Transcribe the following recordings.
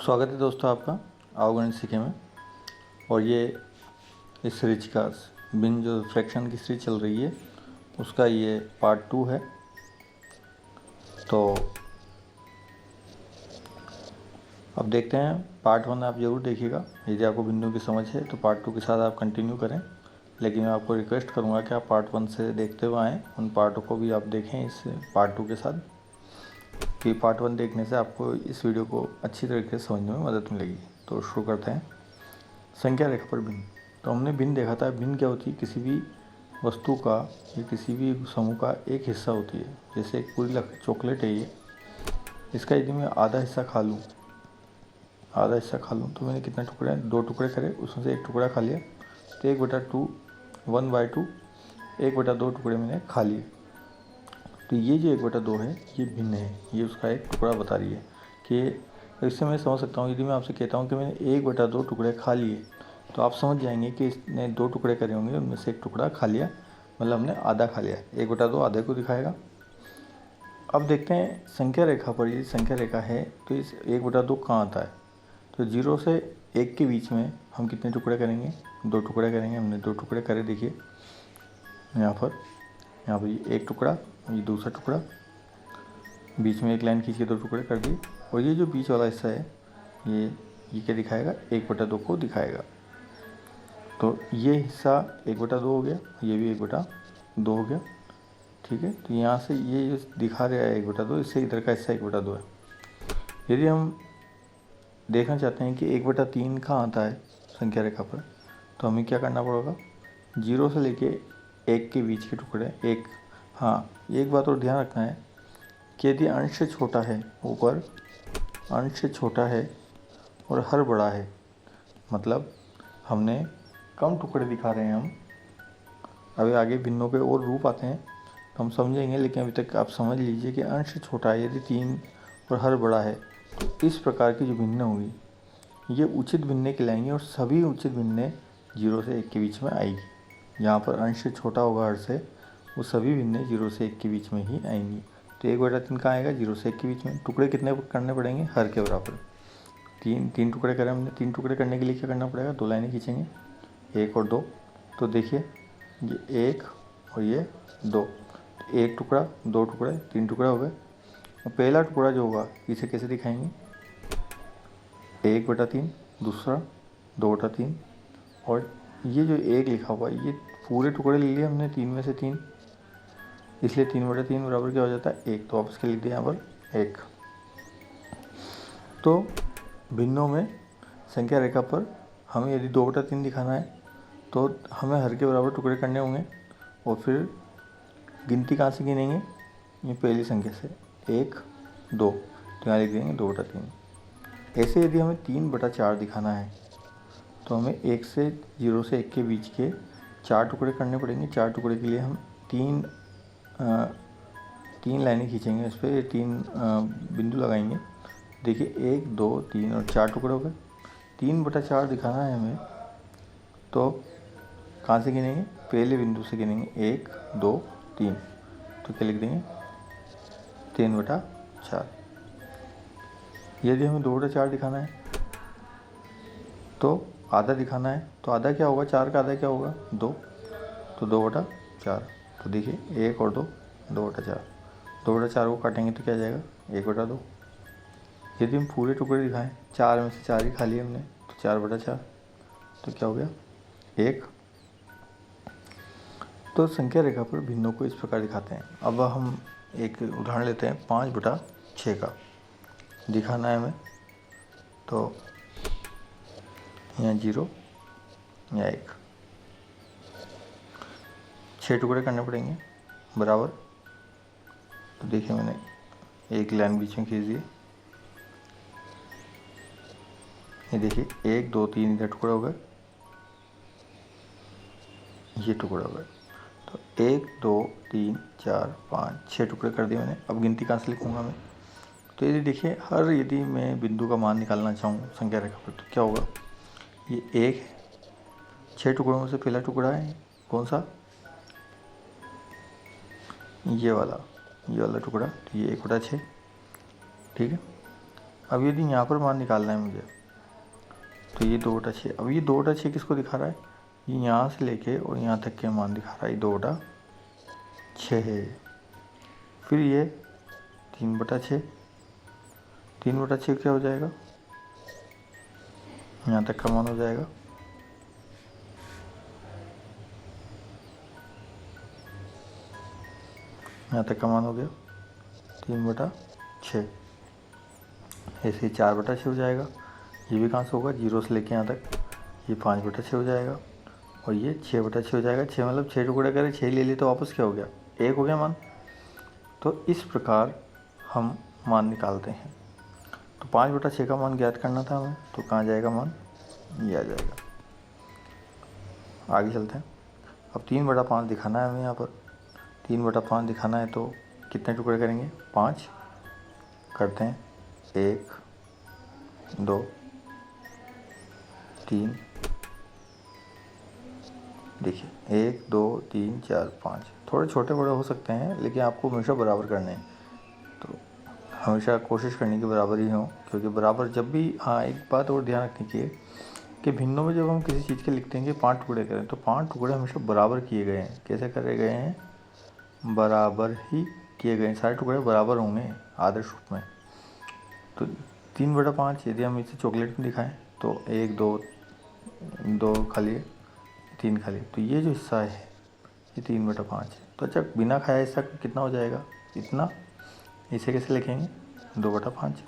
स्वागत है दोस्तों आपका आओ गणित सीखे में। और ये इस सीरीज का बिन जो फ्रैक्शन की सीरीज चल रही है उसका ये पार्ट 2 है। तो अब देखते हैं, पार्ट 1 आप ज़रूर देखिएगा। यदि आपको बिंदु की समझ है तो पार्ट 2 के साथ आप कंटिन्यू करें, लेकिन मैं आपको रिक्वेस्ट करूँगा कि आप पार्ट 1 से देखते हुए आएँ, उन पार्टों को भी आप देखें इस पार्ट 2 के साथ, कि पार्ट 1 देखने से आपको इस वीडियो को अच्छी तरीके से समझने में मदद मिलेगी। तो शुरू करते हैं। संख्या रेखा पर भिन्न। तो हमने भिन्न देखा था। भिन्न क्या होती है? किसी भी वस्तु का या किसी भी समूह का एक हिस्सा होती है। जैसे एक पूरी चॉकलेट है ये, इसका यदि मैं आधा हिस्सा खा लूँ तो मैंने कितने टुकड़े, 2 टुकड़े करे, उसमें से एक टुकड़ा खा लिया, तो 1/2 1/2 1/2 टुकड़े मैंने खा लिए। तो ये जो 1/2 है ये भिन्न है, ये उसका एक टुकड़ा बता रही है कि इससे मैं समझ सकता हूँ। यदि मैं आपसे कहता हूँ कि मैंने 1/2 टुकड़े खा लिए, तो आप समझ जाएंगे कि इसने 2 टुकड़े करे होंगे, उनमें से एक टुकड़ा खा लिया, मतलब हमने आधा खा लिया। 1/2 आधे को दिखाएगा। अब देखते हैं संख्या रेखा पर, ये संख्या रेखा है तो इस 1/2 कहाँ आता है? तो 0 से 1 के बीच में हम कितने टुकड़े करेंगे? 2 टुकड़े करेंगे। हमने 2 टुकड़े करे, देखिए यहाँ पर ये एक टुकड़ा, ये दूसरा टुकड़ा, बीच में एक लाइन खींच के 2 टुकड़े कर दिए। और ये जो बीच वाला हिस्सा है ये क्या दिखाएगा? 1/2 को दिखाएगा। तो ये हिस्सा 1/2 हो गया, ये भी 1/2 हो गया, ठीक है। तो यहाँ से ये जो दिखा रहा है 1/2, इससे इधर का हिस्सा 1/2 है। यदि हम देखना चाहते हैं कि 1/3 कहाँ आता है संख्या रेखा पर, तो हमें क्या करना पड़ेगा? 0 से लेके 1 के बीच के टुकड़े एक। हाँ, एक बात और ध्यान रखना है कि यदि अंश से छोटा है, ऊपर अंश से छोटा है और हर बड़ा है, मतलब हमने कम टुकड़े दिखा रहे हैं हम। अभी आगे भिन्नों के और रूप आते हैं तो हम समझेंगे, लेकिन अभी तक आप समझ लीजिए कि अंश छोटा है, यदि 3 और हर बड़ा है, तो इस प्रकार की जो भिन्न होगी ये उचित भिन्ने कहलाएंगी। और सभी उचित भिन्ने 0 से 1 के बीच में आएगी। जहाँ पर अंश छोटा होगा हर से, वो सभी भिन्ने 0 से 1 के बीच में ही आएंगी। तो 1/3 कहाँ आएगा? 0 से 1 के बीच में। टुकड़े कितने करने पड़ेंगे? हर के बराबर। 3 टुकड़े करें हमने। 3 टुकड़े करने के लिए क्या करना पड़ेगा? 2 लाइनें खींचेंगे, 1 और 2। तो देखिए ये 1 और ये 2, 1 टुकड़ा, 2 टुकड़े, 3 टुकड़े हो गए। और पहला टुकड़ा जो होगा इसे कैसे दिखाएंगे? 1/3, दूसरा 2/3, और ये जो 1 लिखा हुआ ये पूरे टुकड़े ले लिए हमने 3 में से 3, इसलिए 3/3 बराबर क्या हो जाता है? 1। तो आप इसके लिख दिए यहाँ पर 1। तो भिन्नों में संख्या रेखा पर हमें यदि 2/3 दिखाना है तो हमें हर के बराबर टुकड़े करने होंगे। और फिर गिनती कहाँ से गिनेंगे? ये पहली संख्या से, 1 2, तो यहाँ लिख देंगे 2/3। ऐसे यदि हमें 3/4 दिखाना है तो हमें 1 से 0 से 1 के बीच के 4 टुकड़े करने पड़ेंगे। 4 टुकड़े के लिए हम 3 लाइनें खींचेंगे, इस पर 3 बिंदु लगाएंगे। देखिए 1 2 3 और 4 टुकड़े हो गए। 3/4 दिखाना है हमें, तो कहाँ से गिनेंगे? पहले बिंदु से गिनेंगे, 1 2 3, तो क्या लिख देंगे? 3/4। यदि हमें 2/4 दिखाना है तो आधा दिखाना है, तो आधा क्या होगा? 4 का आधा क्या होगा? 2, तो 2/4। तो देखिए 1 और 2, 2/4। 2/4 को काटेंगे तो क्या आ जाएगा? 1/2। यदि हम पूरे टुकड़े दिखाएं, 4 में से 4 ही खा लिए हमने, तो 4/4, तो क्या हो गया? 1। तो संख्या रेखा पर भिन्नों को इस प्रकार दिखाते हैं। अब हम एक उदाहरण लेते हैं 5/6 का दिखाना है हमें। तो यहाँ 0, यहाँ 1, 6 टुकड़े करने पड़ेंगे बराबर। तो देखिए मैंने एक लाइन बीच में खींच दी। ये देखिए 1 2 3 इधर टुकड़े हो गए, ये टुकड़े हो गए। तो 1 2 3 4 5 6 टुकड़े कर दिए मैंने। अब गिनती कहाँ से लिखूँगा मैं? तो यदि देखिए यदि मैं बिंदु का मान निकालना चाहूँ संख्या रेखा पर, तो क्या होगा? ये 1 है, 6 टुकड़ों में से पहला टुकड़ा है कौन सा? ये वाला टुकड़ा। तो ये 1/6, ठीक है। अब यदि यहाँ पर मान निकालना है मुझे, तो ये 2 बटा 6, अब ये 2 बटा 6 किसको दिखा रहा है, ये यहाँ से लेके और यहाँ तक के मान दिखा रहा है, ये 2 बटा 6 है। फिर ये 3 बटा 6, 3 बटा 6 क्या हो जाएगा, यहाँ तक का मान हो जाएगा, यहाँ तक का मान हो गया 3 बटा 6। ऐसे ही 4 बटा 6 हो जाएगा, ये भी कहाँ से होगा, 0 से लेके यहाँ तक, ये 5 बटा 6 हो जाएगा, और ये 6 बटा 6 हो जाएगा। 6 मतलब 6 टुकड़े करें, 6 ले लिए तो वापस क्या हो गया, 1 हो गया मान। तो इस प्रकार हम मान निकालते हैं। तो 5 बटा 6 का मान ज्ञात करना था हमें, तो कहाँ जाएगा मान, ये आ जाएगा। आगे चलते हैं। अब 3 बटा 5 दिखाना है हमें यहाँ पर, 3 बटा 5 दिखाना है तो कितने टुकड़े करेंगे, 5 करते हैं, 1 2 3, देखिए 1 2 3 4 5, थोड़े छोटे बड़े हो सकते हैं लेकिन आपको हमेशा बराबर करने हैं, तो हमेशा कोशिश करने की बराबर ही हो, क्योंकि बराबर जब भी, हाँ एक बात और ध्यान रखनी चाहिए कि भिन्नों में जब हम किसी चीज़ के लिखते हैं कि 5 टुकड़े करें, तो 5 टुकड़े हमेशा बराबर किए गए हैं। कैसे करे गए हैं, बराबर ही किए गए हैं, सारे टुकड़े बराबर होंगे आदर्श रूप में। तो 3 बटा 5 यदि हम इसे चॉकलेट में दिखाएं तो 1 2 खाली, 3 खाली, तो ये जो हिस्सा है ये 3 बटा 5 है। तो अच्छा, बिना खाया हिस्सा कितना हो जाएगा, इतना, इसे कैसे लिखेंगे, 2 बटा 5।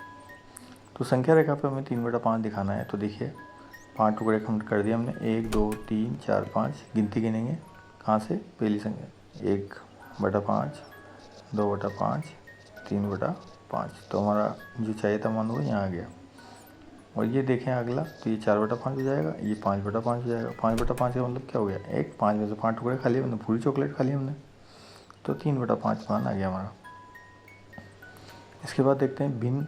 तो संख्या रेखा पे हमें 3 बटा 5 दिखाना है, तो देखिए 5 टुकड़े कम कर दिए हमने, 1 2 3 4 5, गिनती गिनेंगे कहाँ से, पहली संख्या 1 बटा 5, 2 बटा 5, 3 बटा 5, तो हमारा जो चाहिए था मान वो यहाँ आ गया। और ये देखें अगला, तो ये 4 बटा 5 हो जाएगा, ये 5 बटा 5 हो जाएगा। 5 बटा 5 का मतलब क्या हो गया, 1, 5 में से 5 टुकड़े खा लिए हमने, पूरी चॉकलेट खा ली हमने, तो 3 बटा 5 मान आ गया हमारा। इसके बाद देखते हैं भिन्न।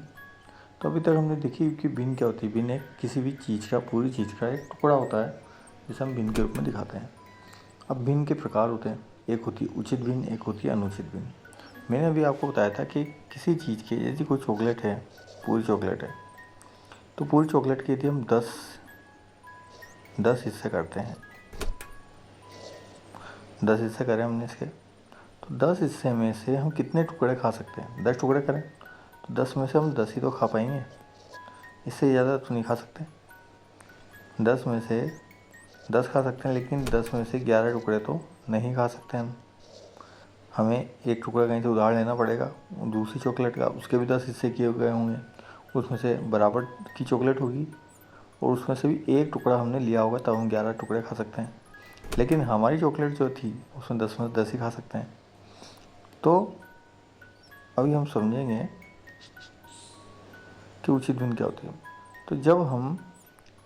तो अभी तक हमने देखी कि भिन्न क्या होती है, भिन्न एक किसी भी चीज़ का, पूरी चीज़ का एक टुकड़ा होता है जिसे हम भिन्न के रूप में दिखाते हैं। अब भिन्न के प्रकार होते हैं, एक होती है उचित भिन्न, एक होती है अनुचित भिन्न। मैंने अभी आपको बताया था कि किसी चीज़ के, यदि कोई चॉकलेट है, पूरी चॉकलेट है, तो पूरी चॉकलेट के यदि हम 10 हिस्से करते हैं, 10 हिस्से करें हमने इसके, तो 10 हिस्से में से हम कितने टुकड़े खा सकते हैं, 10 टुकड़े करें तो 10 में से हम 10 ही तो खा पाएंगे, इससे ज़्यादा तो नहीं खा सकते। 10 में से 10 खा सकते हैं, लेकिन 10 में से 11 टुकड़े तो नहीं खा सकते हम। हमें एक टुकड़ा कहीं से उधार लेना पड़ेगा दूसरी चॉकलेट का, उसके भी 10 हिस्से किए गए होंगे, उसमें से बराबर की चॉकलेट होगी और उसमें से भी एक टुकड़ा हमने लिया होगा, तब हम 11 टुकड़े खा सकते हैं। लेकिन हमारी चॉकलेट जो थी उसमें 10 में से 10 ही खा सकते हैं। तो अभी हम समझेंगे कि उचित भिन्न क्या होती है। तो जब हम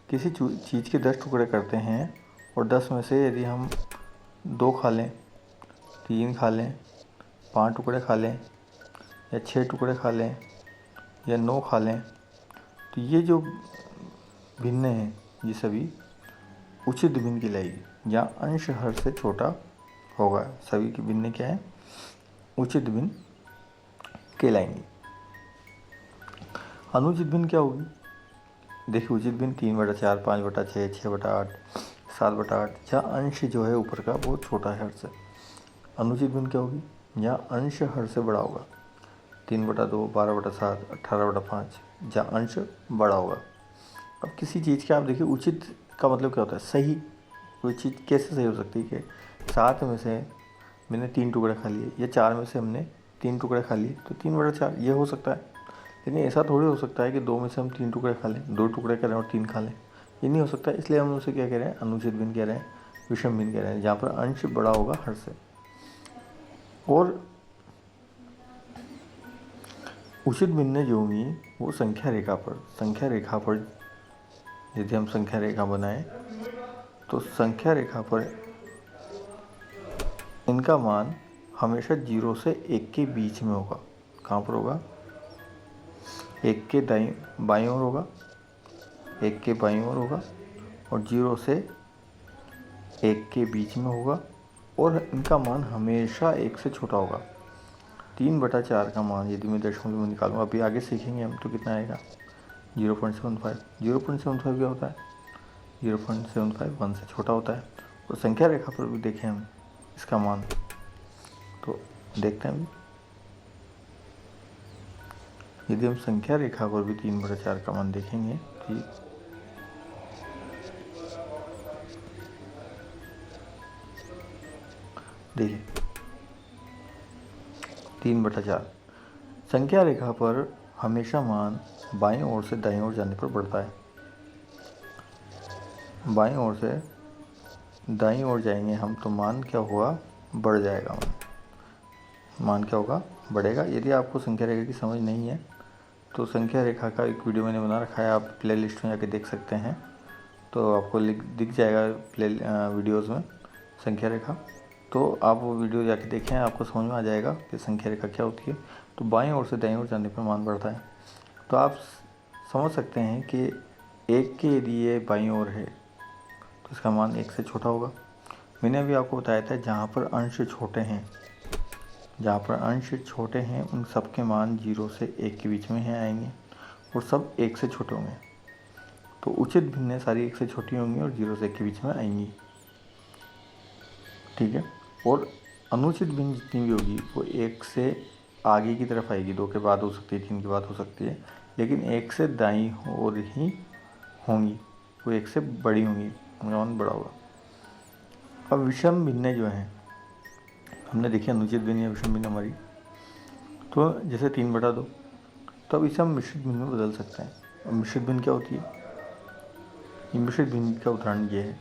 किसी चीज़ के 10 टुकड़े करते हैं और 10 में से यदि हम 2 खा लें, 3 खा लें, 5 टुकड़े खा लें, या 6 टुकड़े खा लें, या 9 खा लें, तो ये जो भिन्न हैं ये सभी उचित भिन्न कहलाएगी, जहाँ अंश हर से छोटा होगा, सभी की भिन्न क्या है, उचित भिन्न कहलाएंगी। अनुचित भिन्न क्या होगी, देखिए उचित भिन्न 3 बटा 4, 5 बटा 6, 6 बटा 8, 7 बटा 8, जहाँ अंश जो है ऊपर का वो छोटा है हर से। अनुचित भिन्न क्या होगी, जहाँ अंश हर से बड़ा होगा, 3 बटा 2, 12 बटा 7, 18 बटा 5, जहाँ अंश बड़ा होगा। अब किसी चीज़ के आप देखिए उचित का मतलब क्या होता है, सही। कोई चीज़ कैसे सही हो सकती है कि 7 में से मैंने 3 टुकड़े खा लिए, या 4 में से हमने 3 टुकड़े खा लिए, तो 3 बटा 4 ये हो सकता है। लेकिन ऐसा थोड़ी हो सकता है कि 2 में से हम 3 टुकड़े खा लें, 2 टुकड़े करें और 3 खा लें, ये नहीं हो सकता। इसलिए हम उसे क्या कह रहे हैं, अनुचित भिन्न कह रहे हैं, विषम भिन्न कह रहे हैं, जहाँ पर अंश बड़ा होगा हर से। और उचित भिन्न जो होंगी वो संख्या रेखा पर यदि हम संख्या रेखा बनाएं तो संख्या रेखा पर इनका मान हमेशा 0 से 1 के बीच में होगा। कहाँ पर होगा, 1 के बाईं ओर होगा, 1 के बाईं ओर होगा, और 0 से 1 के बीच में होगा, और इनका मान हमेशा 1 से छोटा होगा। 3 बटा 4 का मान यदि मैं दशमलव में निकालूँ, अभी आगे सीखेंगे हम, तो कितना आएगा, 0.75 0.75 क्या होता है? 0.75 1 से छोटा होता है। और संख्या रेखा पर भी देखें हम इसका मान, तो देखते हैं यदि हम संख्या रेखा पर भी 3/4 का मान देखेंगे तो देखिए 3/4 संख्या रेखा पर हमेशा मान बाईं ओर से दाईं ओर जाने पर बढ़ता है। बाईं ओर से दाईं ओर जाएंगे हम तो मान क्या होगा? बढ़ जाएगा। मान क्या होगा? बढ़ेगा। यदि आपको संख्या रेखा की समझ नहीं है तो संख्या रेखा का एक वीडियो मैंने बना रखा है, आप प्ले लिस्ट में जाके देख सकते हैं, तो आपको दिख जाएगा वीडियोज़ में संख्या रेखा। तो आप वो वीडियो जाके देखें, आपको समझ में आ जाएगा कि संख्या रेखा क्या होती है। तो बाईं ओर से दाईं ओर जाने पर मान बढ़ता है। तो आप समझ सकते हैं कि 1 के यदि ये बाईं ओर है तो इसका मान 1 से छोटा होगा। मैंने अभी आपको बताया था जहाँ पर अंश छोटे हैं, उन सब के मान 0 से 1 के बीच में ही आएंगे और सब 1 से छोटे होंगे। तो उचित भिन्नें सारी 1 से छोटी होंगी और 0 से 1 के बीच में आएंगी, ठीक है। और अनुचित भिन्न जितनी भी होगी वो 1 से आगे की तरफ आएगी, 2 के बाद हो सकती है, 3 के बाद हो सकती है, लेकिन 1 से दाईं ओर ही होंगी, वो 1 से बड़ी होंगी, उनका मान बड़ा होगा। अब विषम भिन्नें जो हैं हमने देखी, अनुचित भिन्न या विषम भिन्न हमारी, तो जैसे 3/2, तो अब इसे हम मिश्रित भिन्न में बदल सकते हैं। अब मिश्रित भिन्न क्या होती है? ये मिश्रित भिन्न का उदाहरण ये है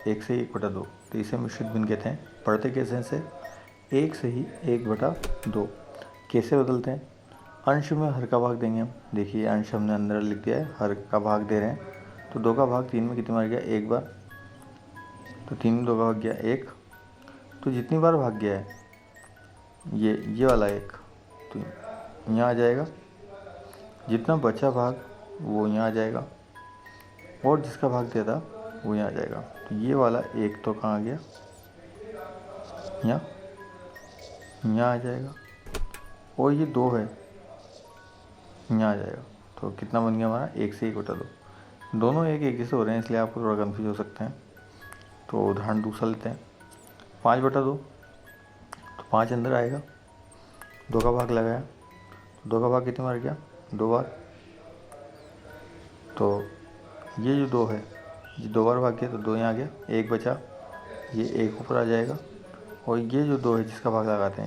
1 से 1/2, तो इसे मिश्रित भिन्न कहते हैं। पढ़ते कैसे हैं इसे? 1 से ही 1/2। कैसे बदलते हैं? अंश में हर का भाग देंगे हम। देखिए अंश हमने अंदर लिख दिया है, हर का भाग दे रहे हैं, तो 2 का भाग 3 में कितनी बार गया? 1 बार, तो 3 में 2 का भाग गया 1, तो जितनी बार भाग गया है ये वाला 1, तो यहाँ आ जाएगा। जितना बचा भाग वो यहाँ आ जाएगा, और जिसका भाग दिया था वो यहाँ आ जाएगा। तो ये वाला 1 तो कहाँ आ गया? यहाँ आ जाएगा, और ये 2 है, यहाँ आ जाएगा। तो कितना बन गया हमारा? 1 से 1/2। दोनों एक जैसे हो रहे हैं, इसलिए आपको थोड़ा कन्फ्यूज हो सकते हैं। तो उदाहरण दूसरा लेते हैं, 5/2, तो 5 अंदर आएगा, 2 का भाग लगाया, 2 का भाग कितनी बार गया? 2 बार, तो ये जो 2 है ये 2 बार भाग गया, तो 2 यहाँ आ गया, 1 बचा, ये 1 ऊपर आ जाएगा, और ये जो 2 है जिसका भाग लगाते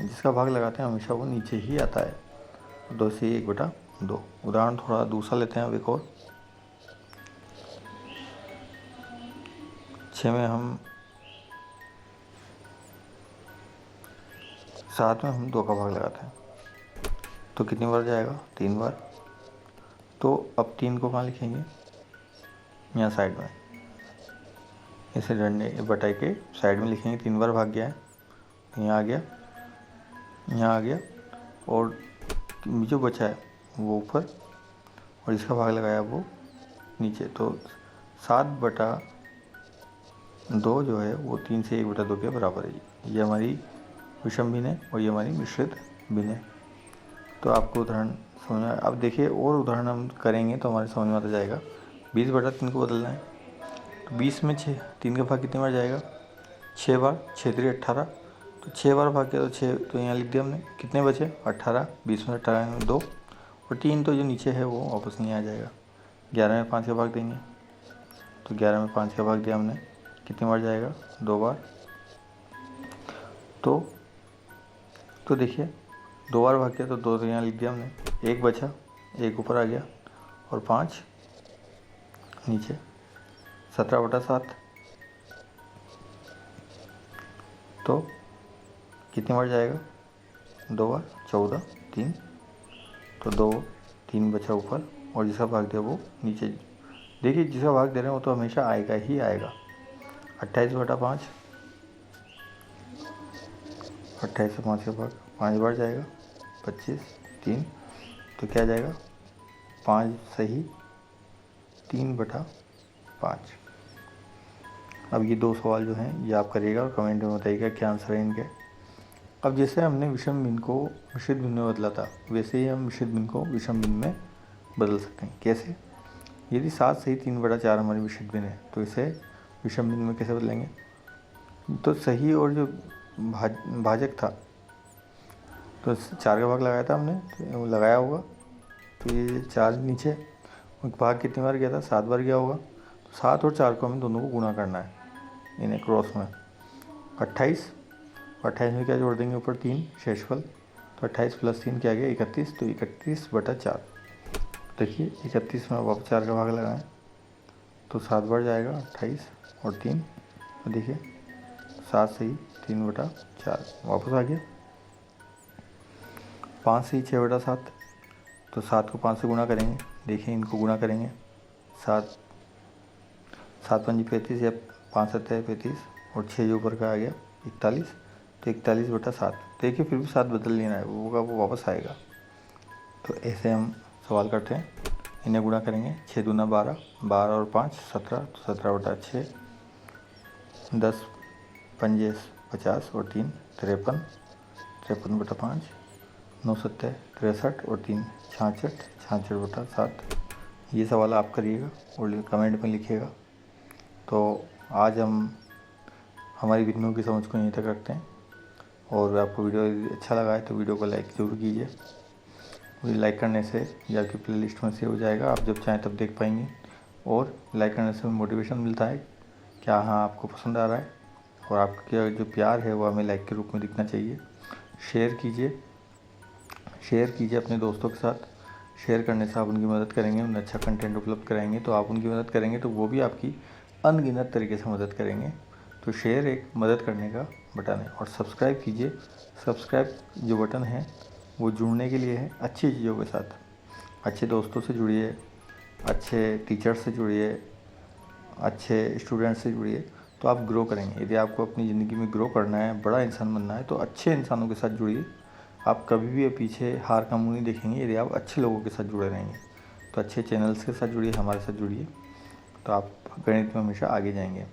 हैं हमेशा वो नीचे ही आता है, 2 से 1/2। उदाहरण थोड़ा दूसरा लेते हैं अब एक और, 6 में हम 7 में हम 2 का भाग लगाते हैं, तो कितनी बार जाएगा? 3 बार। तो अब 3 को कहाँ लिखेंगे? यहाँ साइड में, इसे डंडे बटाई के साइड में लिखेंगे। 3 बार भाग गया है, यहाँ आ गया, और जो बचा है वो ऊपर, और इसका भाग लगाया वो नीचे। तो 7/2 जो है वो 3 से 1/2 के बराबर है। ये हमारी विषम भिन्न है और ये हमारी मिश्रित भिन्न है। तो आपको उदाहरण समझ में, अब देखिए और उदाहरण हम करेंगे तो हमारे समझ में आता जाएगा। 20/3 को बदलना है, तो 20 में 6, 3 का भाग कितनी बार जाएगा? 6 बार, 6×3 18, तो 6 बार भाग किया तो 6, तो यहाँ लिख दिया हमने। कितने बचे? 18, 20 में 18 में 2, और 3 तो जो नीचे है वो वापस नहीं आ जाएगा। 11 में 5 का भाग देंगे, तो 11 में 5 का भाग दिया हमने, कितनी बार जाएगा? 2 बार। तो देखिए 2 बार भाग किया तो 2 तो यहाँ लिख दिया हमने, 1 बचा, 1 ऊपर आ गया, और 5 नीचे। 17/7, तो कितनी बार जाएगा? 2 बार, 14, 3, तो 2, 3 बचा ऊपर, और जिसका भाग दिया वो नीचे। देखिए जिसका भाग दे रहे हैं वो तो हमेशा आएगा ही आएगा। 28/5, 28 से 5 का भाग 5 बार जाएगा, 25, 3, तो क्या जाएगा? 5 सही 3/5। अब ये 2 सवाल जो हैं ये आप करिएगा और कमेंट में बताइएगा क्या आंसर है इनके। अब जैसे हमने विषम भिन्न को मिश्रित भिन्न में बदला था, वैसे ही हम मिश्रित भिन्न को विषम भिन्न में बदल सकते हैं। कैसे? यदि 7 सही 3/4 हमारी विषम भिन्न है तो इसे विषम भिन्न में कैसे बदलेंगे? तो सही और जो भाजक था तो 4 का भाग लगाया था हमने, तो लगाया होगा, तो ये 4 नीचे भाग कितनी बार गया था? 7 बार गया होगा। तो 7 और 4 को हमें दोनों को गुणा करना है इन्हें क्रॉस में। 28 में क्या जोड़ देंगे ऊपर? 3 शेषफल, तो 28 + 3 क्या गया? 31, तो 31/4। देखिए 31 में वापस 4 का भाग लगाएं तो 7 बार जाएगा, 28 और 3, और देखिए 7 सही 3/4 वापस आ गया। 5 सही 6/7, तो 7 को 5 से गुणा करेंगे, देखिए इनको गुणा करेंगे, 7 5 35 या 5 7 35, और 6 जो ऊपर का आ गया 41, तो 41/7। देखिए फिर भी 7 बदल लेना है, वो वापस आएगा। तो ऐसे हम सवाल करते हैं, इन्हें गुणा करेंगे, 6 दूना 12, 12 और 5 17, तो 17/6, 10 पंजे 50 और 3 53, 53/5, 9 7 63 और 3 66, 66/7। ये सवाल आप करिएगा और कमेंट में लिखिएगा। तो आज हम हमारी भिन्नों की समझ को यहीं तक रखते हैं, और आपको वीडियो अच्छा लगा है तो वीडियो को लाइक ज़रूर कीजिए। मुझे लाइक करने से ये आपकी प्लेलिस्ट में सेव हो जाएगा, आप जब चाहें तब देख पाएंगे, और लाइक करने से मोटिवेशन मिलता है क्या हाँ आपको पसंद आ रहा है, और आपका जो प्यार है वो हमें लाइक के रूप में दिखना चाहिए। शेयर कीजिए अपने दोस्तों के साथ। शेयर करने से आप उनकी मदद करेंगे, उन्हें अच्छा कंटेंट उपलब्ध कराएंगे, तो आप उनकी मदद करेंगे तो वो भी आपकी अनगिनत तरीके से मदद करेंगे। तो शेयर एक मदद करने का बटन है। और सब्सक्राइब कीजिए, सब्सक्राइब जो बटन है वो जुड़ने के लिए है अच्छी चीज़ों के साथ। अच्छे दोस्तों से जुड़िए, अच्छे टीचर से जुड़िए, अच्छे स्टूडेंट से जुड़िए, तो आप ग्रो करेंगे। यदि आपको अपनी ज़िंदगी में ग्रो करना है, बड़ा इंसान बनना है, तो अच्छे इंसानों के साथ जुड़िए। आप कभी भी पीछे हार का मुँह नहीं देखेंगे यदि आप अच्छे लोगों के साथ जुड़े रहेंगे। तो अच्छे चैनल्स के साथ जुड़िए, हमारे साथ जुड़िए, तो आप गणित में हमेशा आगे जाएंगे।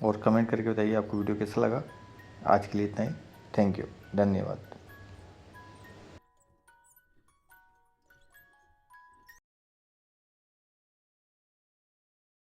और कमेंट करके बताइए आपको वीडियो कैसा लगा। आज के लिए इतना ही। थैंक यू, धन्यवाद।